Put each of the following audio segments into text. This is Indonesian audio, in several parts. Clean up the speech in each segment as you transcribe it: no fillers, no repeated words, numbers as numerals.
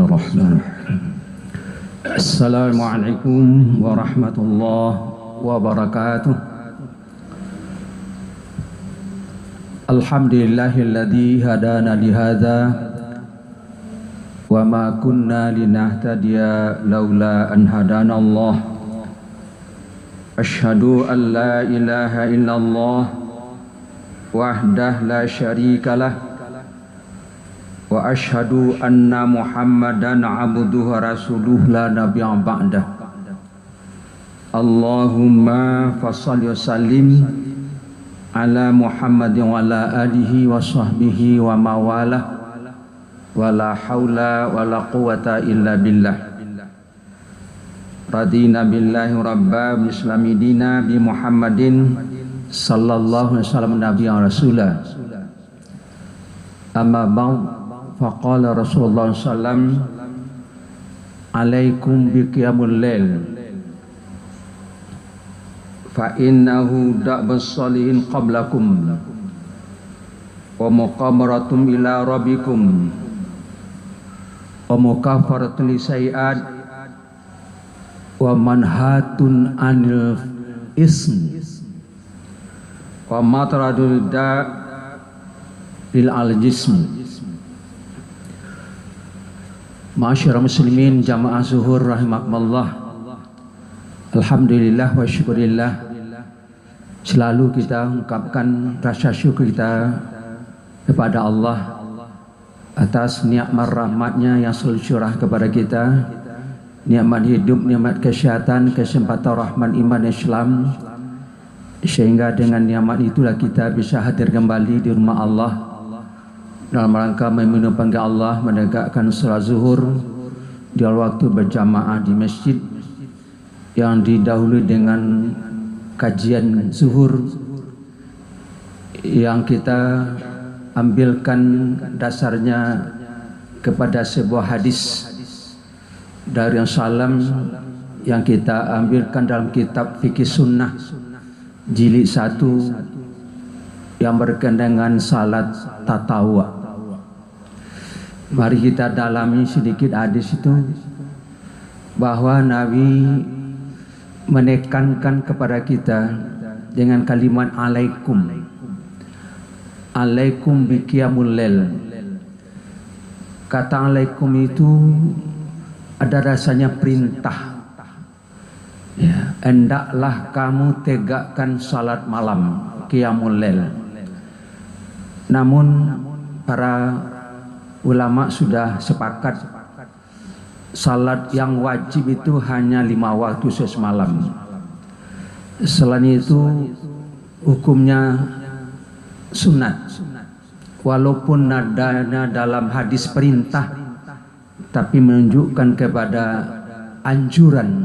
Bismillahirrahmanirrahim. Assalamualaikum warahmatullahi wabarakatuh. Alhamdulillahilladzi hadana lihadza wa ma kunna linahtadiya laula an hadana Allah. Asyhadu an la ilaha illallah wahdah la syarikalah wa asyhadu anna Muhammadan abduhu wa rasuluh la nabiyya ba'dah. Allahumma fashalli wa sallim ala Muhammadin wa ala alihi wa sahbihi wa mawalah wa la hawla wa la quwata illa billah. Radina billahi rabba bislami dina bi Muhammadin sallallahu alaihi wasallam nabiyya rasulah. Amma ba'd. Faqala Rasulullah sallam alaikum biqiyamul lail fa innahu da'bas salihin qablakum wa muqamaratum ila rabbikum wa mukafaratun lisayiat wa manhatun anil ism wa matradul da' lil al-jism. Ma'asyiral muslimin jamaah zuhur rahimakumullah. Alhamdulillah wa syukurillah. Selalu kita ungkapkan rasa syukur kita kepada Allah atas nikmat rahmatnya yang selalu curah kepada kita, nikmat hidup, nikmat kesehatan, kesempatan rahmat iman Islam, sehingga dengan nikmat itulah kita bisa hadir kembali di rumah Allah dalam rangka memenuhi panggilan Allah, menegakkan salat zuhur di waktu berjamaah di masjid yang didahului dengan kajian zuhur yang kita ambilkan dasarnya kepada sebuah hadis dari Rasulullah yang kita ambilkan dalam kitab Fikih Sunnah jilid 1 yang berkaitan dengan salat tatawwu'. Mari kita dalami sedikit hadis itu, bahwa Nabi menekankan kepada kita dengan kalimat alaikum. Alaikum biqiyamul lail. Kata alaikum itu ada rasanya perintah. Ya, hendaklah kamu tegakkan salat malam, qiyamul lail. Namun para ulama sudah sepakat salat yang wajib itu hanya 5 waktu semalam. Selain itu hukumnya sunat, walaupun nadanya dalam hadis perintah tapi menunjukkan kepada anjuran.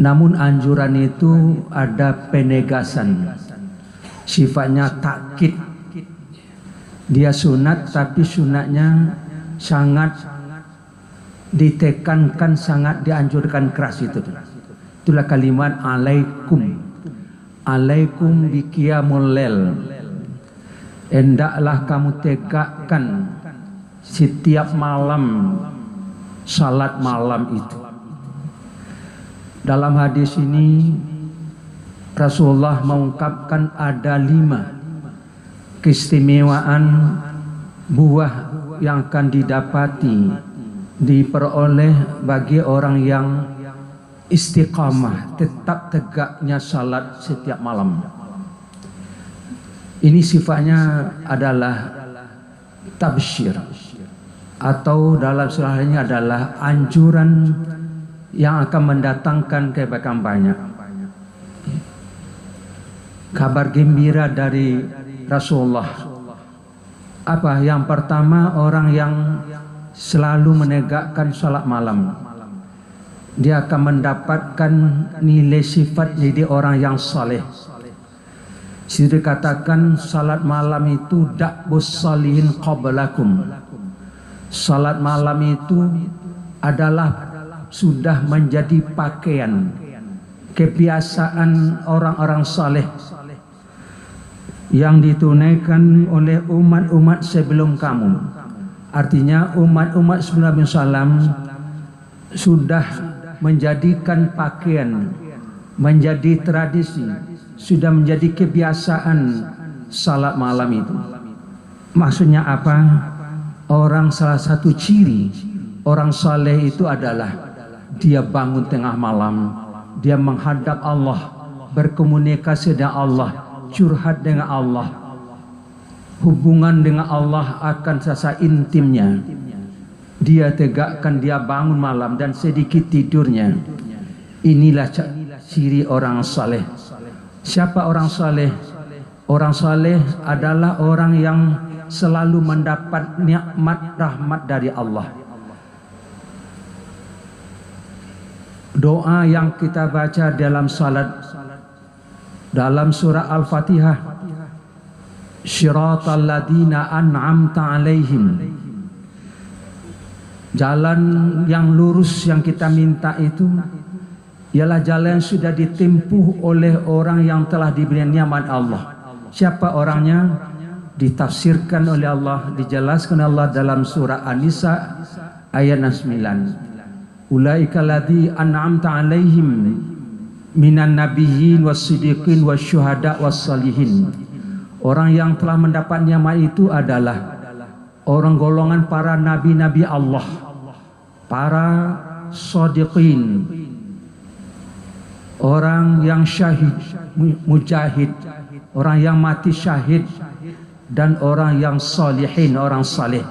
Namun anjuran itu ada penegasan, sifatnya takkid. Dia sunat tapi sunatnya sangat ditekankan, sangat dianjurkan keras itu. Itulah kalimat alaikum. Alaikum biqiyamul lail. Hendaklah kamu tegakkan setiap malam salat malam itu. Dalam hadis ini Rasulullah mengungkapkan ada 5 keistimewaan buah yang akan didapati, diperoleh bagi orang yang istiqamah, tetap tegaknya salat setiap malam. Ini sifatnya adalah tabsyir, atau dalam istilahnya adalah anjuran yang akan mendatangkan kebaikan banyak. Kabar gembira dari Rasulullah. Apa? Yang pertama, orang yang selalu menegakkan salat malam, dia akan mendapatkan nilai sifat jadi orang yang saleh. Sudah dikatakan salat malam itu da'bus salihin qablakum. Salat malam itu adalah sudah menjadi pakaian, kebiasaan orang-orang saleh yang ditunaikan oleh umat-umat sebelum kamu. Artinya umat-umat sebelum Nabi SAW sudah menjadikan pakaian, menjadi tradisi, sudah menjadi kebiasaan salat malam itu. Maksudnya apa? Salah satu ciri orang saleh itu adalah dia bangun tengah malam, dia menghadap Allah, berkomunikasi dengan Allah, curhat dengan Allah. Hubungan dengan Allah akan sasa intimnya. Dia tegakkan, dia bangun malam dan sedikit tidurnya. Inilah ciri orang saleh. Siapa orang saleh? Orang saleh adalah orang yang selalu mendapat nikmat rahmat dari Allah. Doa yang kita baca dalam salat, dalam surah Al-Fatihah, Syiratal ladzina an'amta alaihim, jalan yang lurus yang kita minta itu ialah jalan yang sudah ditempuh oleh orang yang telah diberi nikmat Allah. Siapa orangnya? Ditafsirkan oleh Allah, dijelaskan Allah dalam surah An-Nisa ayat 9. Ulaika ladzi an'amta alaihim minan nabiyyin was-siddiqin wasyuhada was-salihin. Orang yang telah mendapat nikmat itu adalah orang golongan para nabi-nabi Allah, para shadiqin, orang yang syahid, mujahid, orang yang mati syahid, dan orang yang salihin, orang saleh.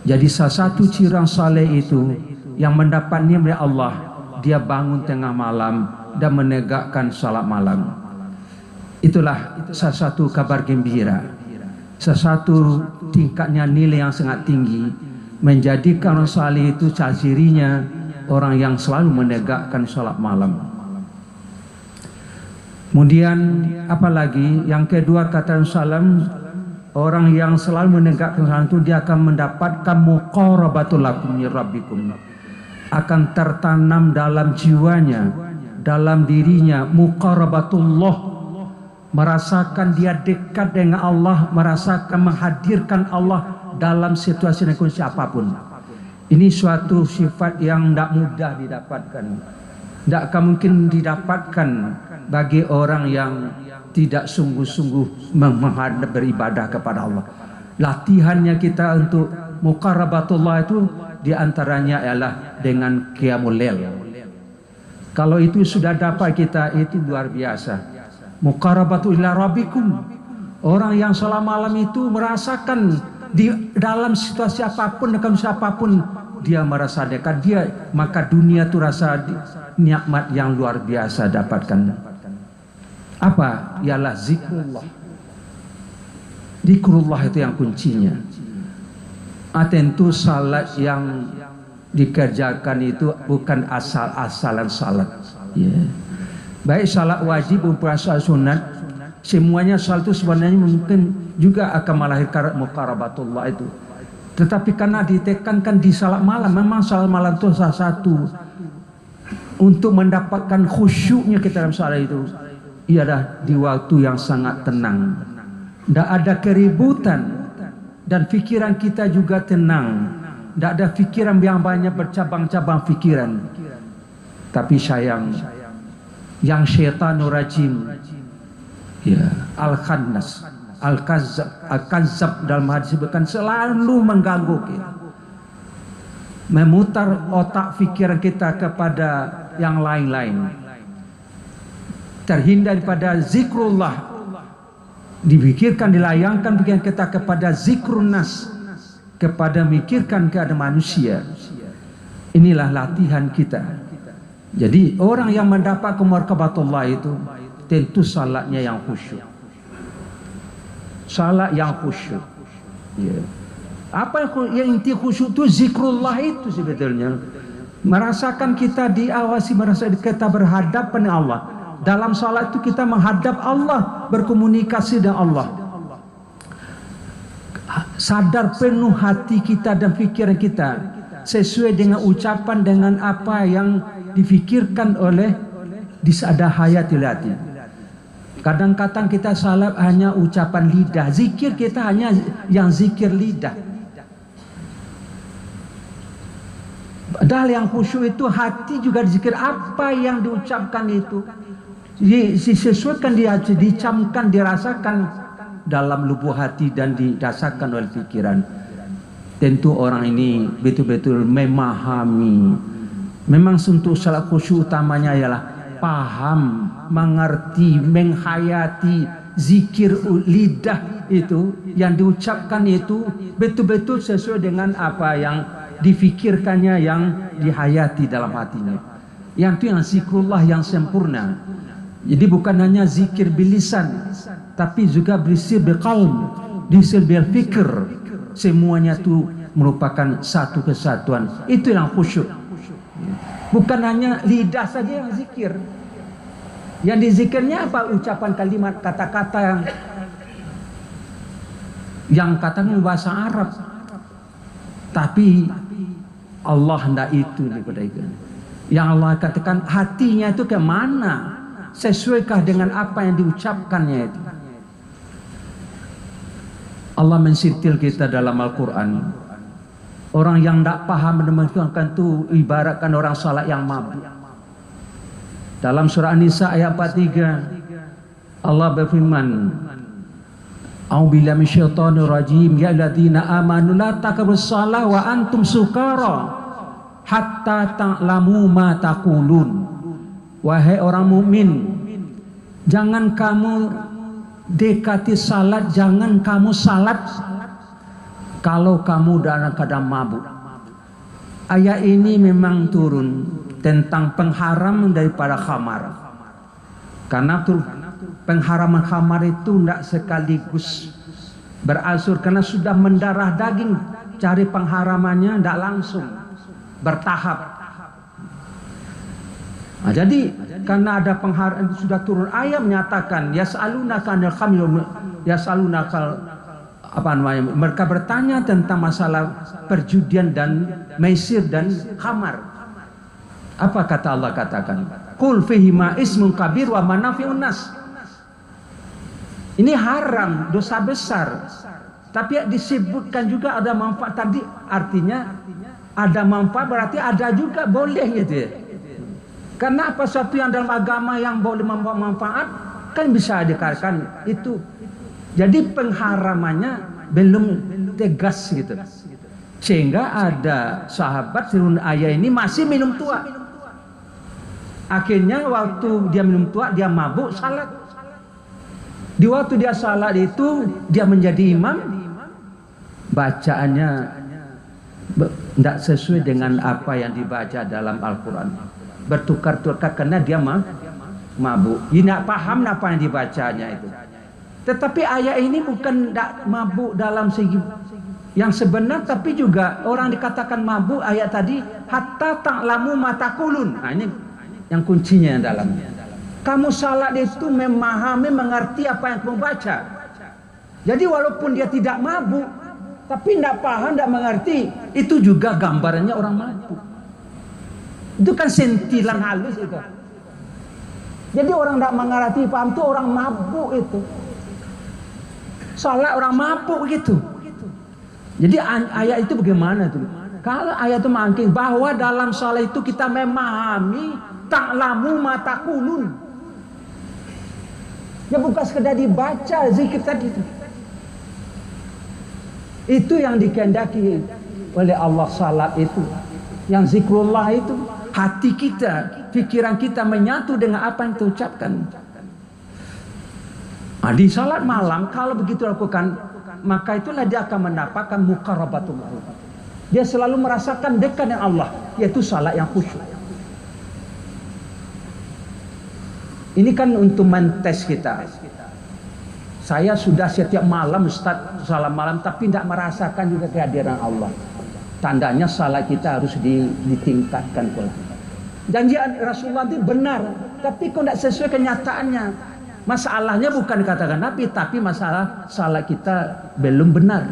Jadi salah satu ciri orang saleh itu yang mendapat nikmat Allah, dia bangun tengah malam dan menegakkan salat malam. Itulah salah satu kabar gembira, salah satu tingkatnya nilai yang sangat tinggi, menjadikan orang saleh itu cirinya orang yang selalu menegakkan salat malam. Kemudian apalagi yang kedua kata Salam, orang yang selalu menegakkan salat itu dia akan mendapatkan muqarabatul lakum min rabbikum, akan tertanam dalam jiwanya, dalam dirinya muqarabatullah, merasakan dia dekat dengan Allah, merasakan menghadirkan Allah dalam situasi dan kondisi apapun. Ini suatu sifat yang tidak mudah didapatkan, tidak akan mungkin didapatkan bagi orang yang tidak sungguh-sungguh menghadap beribadah kepada Allah. Latihannya kita untuk muqarabatullah itu diantaranya ialah dengan qiyamul lail. Kalau itu sudah dapat kita, itu luar biasa. Muqarabatu ila rabbikum, orang yang salat malam itu merasakan di dalam situasi apapun, dengan siapapun dia merasa dekat dia, maka dunia itu rasa nikmat yang luar biasa dapatkan. Apa? Ialah zikrullah. Zikrullah itu yang kuncinya. Tentu salat yang dikerjakan itu bukan asal-asalan salat. Baik salat wajib maupun salat sunat, semuanya salat itu sebenarnya mungkin juga akan melahirkan muqarabatullah itu. Tetapi karena ditekankan di salat malam, memang salat malam itu salah satu untuk mendapatkan khusyuknya kita dalam salat itu ialah di waktu yang sangat tenang. Tidak ada keributan dan pikiran kita juga tenang. Tidak ada pikiran yang banyak bercabang-cabang pikiran. Tapi sayang, yang syaitanur rajim, al-khannas, al-kazzab dalam hadis disebutkan selalu mengganggu kita, memutar otak pikiran kita kepada yang lain-lain, terhindar daripada zikrullah, dipikirkan, dilayangkan pikiran kita kepada zikrun nas, kepada mikirkan keadaan manusia. Inilah latihan kita. Jadi orang yang mendapat muqarabatullah itu tentu salatnya yang khusyuk. Salat yang khusyuk. Apa yang inti khusyuk itu? Zikrullah itu sebetulnya. Merasakan kita diawasi, merasa kita berhadapan dengan Allah. Dalam salat itu kita menghadap Allah, berkomunikasi dengan Allah. Sadar penuh hati kita dan pikiran kita sesuai dengan ucapan, dengan apa yang difikirkan oleh disada hayatil hati. Kadang-kadang kita salat hanya ucapan lidah, zikir kita hanya yang zikir lidah. Padahal yang khusyuk itu hati juga dizikir, apa yang diucapkan itu disesuaikan, dicamkan, dirasakan dalam lubuk hati dan dirasakan oleh pikiran. Tentu orang ini betul-betul memahami. Memang untuk salat khusyuk utamanya ialah paham, mengerti, menghayati zikir lidah itu yang diucapkan itu betul-betul sesuai dengan apa yang difikirkannya, yang dihayati dalam hatinya. Yang itu yang zikrullah yang sempurna. Jadi bukan hanya zikir bilisan, tapi juga berisir biqalb, berisir bilfikr. Semuanya itu merupakan satu kesatuan. Itu yang khusyuk. Bukan hanya lidah saja yang zikir. Yang dizikirnya apa? Ucapan kalimat, kata-kata yang katanya bahasa Arab. Tapi Allah hendak itu daripada itu. Yang Allah katakan hatinya itu ke mana? Sesuaikah dengan apa yang diucapkannya itu? Allah mensintil kita dalam Al-Quran. Orang yang tidak paham demikian itu ibaratkan orang salat yang mabuk. Dalam surah An-Nisa ayat 43 Allah berfirman, A'udzubillahi minasyaitonir rajim, ya alladzina amanu la taqrabus shalah wa antum sukara hatta ta'lamu ma taqulun. Wahai orang mukmin, jangan kamu dekati salat, jangan kamu salat kalau kamu dalam keadaan mabuk. Ayat ini memang turun tentang pengharaman daripada khamar. Karena pengharaman khamar itu tidak sekaligus berasur, karena sudah mendarah daging. Cari pengharamannya tidak langsung, bertahap. Nah, jadi karena ada pengharaman sudah turun ayat menyatakan yas'alunaka 'anil khamr, yas'alunaka apa namanya, mereka bertanya tentang masalah perjudian dan maisir dan khamar. Apa kata Allah katakan? Qul fihima ismun kabir wa manafi'un nas. Ini haram, dosa besar. Tapi disebutkan juga ada manfaat tadi, artinya ada manfaat berarti ada juga boleh gitu ya. Karena apa, sesuatu yang dalam agama yang boleh membawa manfaat kan bisa dikatakan itu. Jadi pengharamannya belum tegas gitu. Sehingga ada sahabat turun ayat ini masih minum tua. Akhirnya waktu dia minum tua, dia mabuk salat. Di waktu dia salat itu dia menjadi imam, bacaannya tidak sesuai dengan apa yang dibaca dalam Al-Quran. Bertukar-tukar karena dia mabuk. Dia tidak paham apa yang dibacanya itu. Tetapi ayat ini bukan tidak mabuk dalam segi yang sebenar, tapi juga orang dikatakan mabuk ayat tadi hatta ta'lamu ma taqulun. Nah, ini yang kuncinya yang dalamnya. Kamu salat itu memahami, mengerti apa yang kamu baca. Jadi walaupun dia tidak mabuk, tapi tidak paham, tidak mengerti, itu juga gambarannya orang mabuk. Itu kan sentilan halus itu. Jadi orang tidak mengerti, paham itu orang mabuk itu. Salat orang mabuk gitu. Jadi ayat itu bagaimana tuh? Kalau ayat itu mengangking bahwa dalam salat itu kita memahami ta'lamu ma taqulun. Ya bukan sekedar dibaca zikir tadi itu. Itu yang dikehendaki oleh Allah salat itu. Yang zikrullah itu, hati kita, pikiran kita menyatu dengan apa yang kita ucapkan. Nah, di salat malam kalau begitu lakukan, maka itulah dia akan mendapatkan muqarrabatullah. Dia selalu merasakan dekat dengan Allah, yaitu salat yang khusyuk. Ini kan untuk mentes kita. Saya sudah setiap malam Ustaz salat malam, tapi tidak merasakan juga kehadiran Allah. Tandanya salat kita harus ditingkatkan. Janji Rasulullah itu benar, tapi kok tidak sesuai kenyataannya. Masalahnya bukan dikatakan Nabi, tapi masalah salat kita belum benar.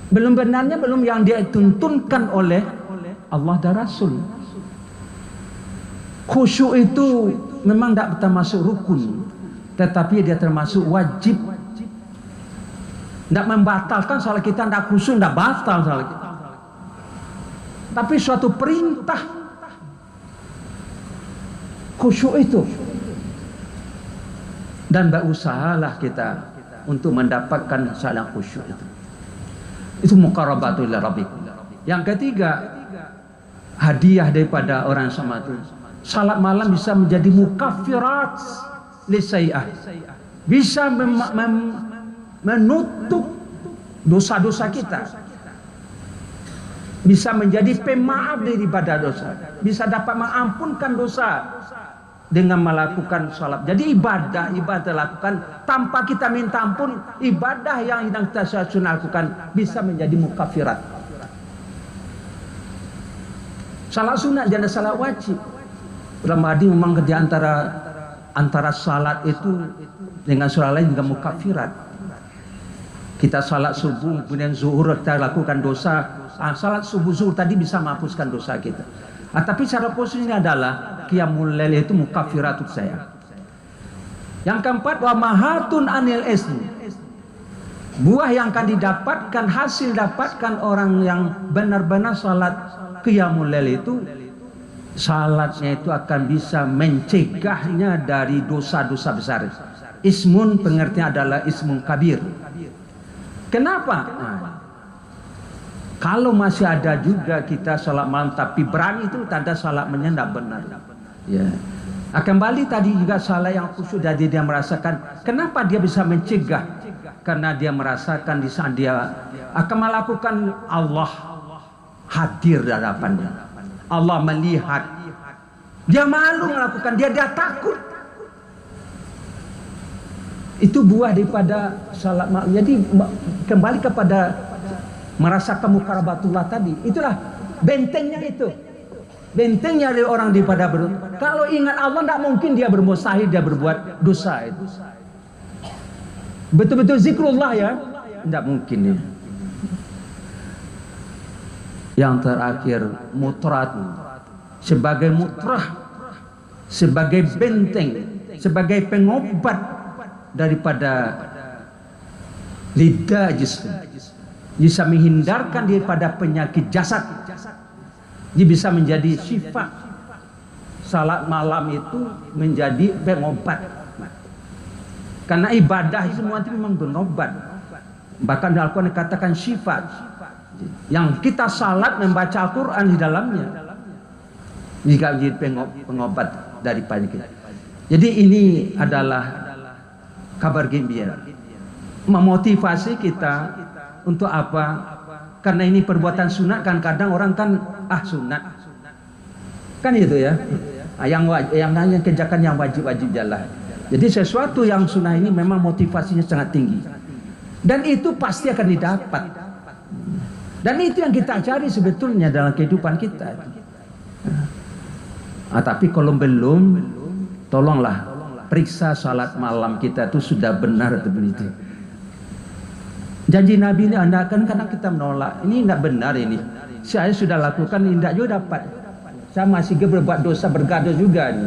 Belum benarnya belum yang dituntunkan oleh Allah dan Rasul. Khusyuk itu memang tidak termasuk rukun, tetapi dia termasuk wajib. Tidak membatalkan salat kita, tidak khusyuk, tidak batal salat kita. tapi suatu perintah khusyuk itu. Dan berusahalah kita untuk mendapatkan salat khusyuk itu. Itu muqarabatul rabbik. Yang ketiga, hadiah daripada orang sama itu. Salat malam bisa menjadi mukaffirat lisai'ah. Bisa menutup dosa-dosa kita. Bisa menjadi pemaaf daripada dosa. Bisa dapat mengampunkan dosa dengan melakukan salat. Jadi ibadah lakukan tanpa kita minta ampun, ibadah yang kita lakukan bisa menjadi mukaffirat. Salat sunat jangan salat wajib. Ulama hadis memang di antara salat itu dengan salat lain juga mukaffirat. Kita salat subuh kemudian zuhur kita lakukan dosa, salat subuh zuhur tadi bisa menghapuskan dosa kita. Tapi cara khususnya adalah qiyamul lail itu mukaffiratut saya. Yang keempat, wa mahatun anil ismi. Buah yang akan didapatkan, hasil dapatkan orang yang benar-benar salat qiyamul lail itu, salatnya itu akan bisa mencegahnya dari dosa-dosa besar. Ismun pengertian adalah ismun kabir. Kenapa? Kalau masih ada juga kita salat malam tapi berani itu tanda salatnya tidak benar. Ya. Kembali tadi juga salat yang khusyuk, jadi dia merasakan kenapa dia bisa mencegah, karena dia merasakan di saat dia akan melakukan Allah hadir di hadapannya. Allah melihat. Dia malu melakukan, dia takut. Itu buah daripada salat malam. Jadi kembali kepada merasakan mukarabatullah tadi. Itulah bentengnya itu. Bentengnya dari orang daripada kalau ingat Allah tidak mungkin dia bermustahil dia berbuat dosa itu. Betul-betul zikrullah ya, tidak mungkin ya. Yang terakhir mutrat, sebagai mutrah, sebagai benteng, sebagai pengobat daripada lidah jism, bisa menghindarkan daripada penyakit jasad. Dia bisa menjadi syifa. Salat malam itu menjadi pengobat. Karena ibadah semua itu memang berobat. Bahkan Al-Quran dikatakan syifa. Yang kita salat membaca Al-Quran di dalamnya jika menjadi pengobat dari penyakit. Jadi ini adalah kabar gembira, memotivasi kita untuk apa? Karena ini perbuatan sunat, kan kadang orang kan sunat kan itu ya, yang kerjakan yang wajib-wajib jalan. Jadi sesuatu yang sunnah ini memang motivasinya sangat tinggi, dan itu pasti akan didapat. Dan itu yang kita cari sebetulnya dalam kehidupan kita. Tapi kalau belum, tolonglah periksa salat malam kita itu sudah benar atau begitu. Janji Nabi ini Anda kan kadang kita menolak. Ini tidak benar ini. Saya sudah lakukan, tidak juga dapat. Saya masih berbuat dosa, bergaduh juga ini.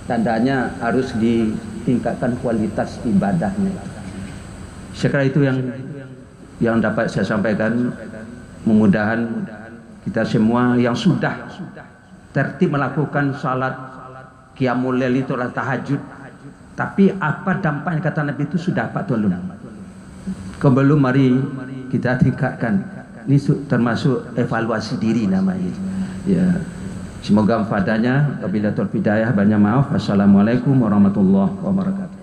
Tandanya harus ditingkatkan kualitas ibadahnya. Sekali itu yang dapat saya sampaikan. Mudah-mudahan kita semua yang sudah tertib melakukan salat qiyamul lail itu adalah tahajud. Tapi apa dampaknya kata Nabi itu sudah dapat atau belum? Sebelum mari kita tingkatkan. Ini termasuk evaluasi diri namanya. Ya. Semoga padanya wabillahi hidayah, banyak maaf. Assalamualaikum warahmatullahi wabarakatuh.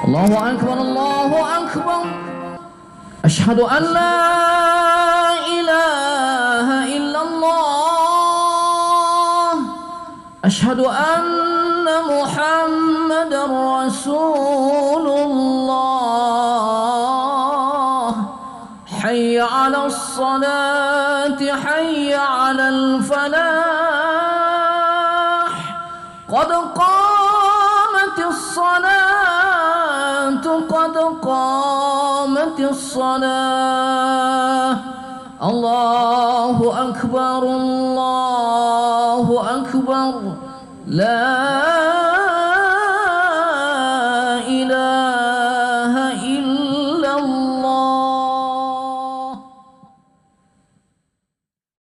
Allahu akbar, Allahu akbar. Asyhadu an la ilaha illallah. Asyhadu anna Muhammadar Rasulullah. Hayya 'alas salati, hayya 'alal falah. Qad qamatis salatu, qad qamatis salah. Allahu akbar, Allahu akbar. La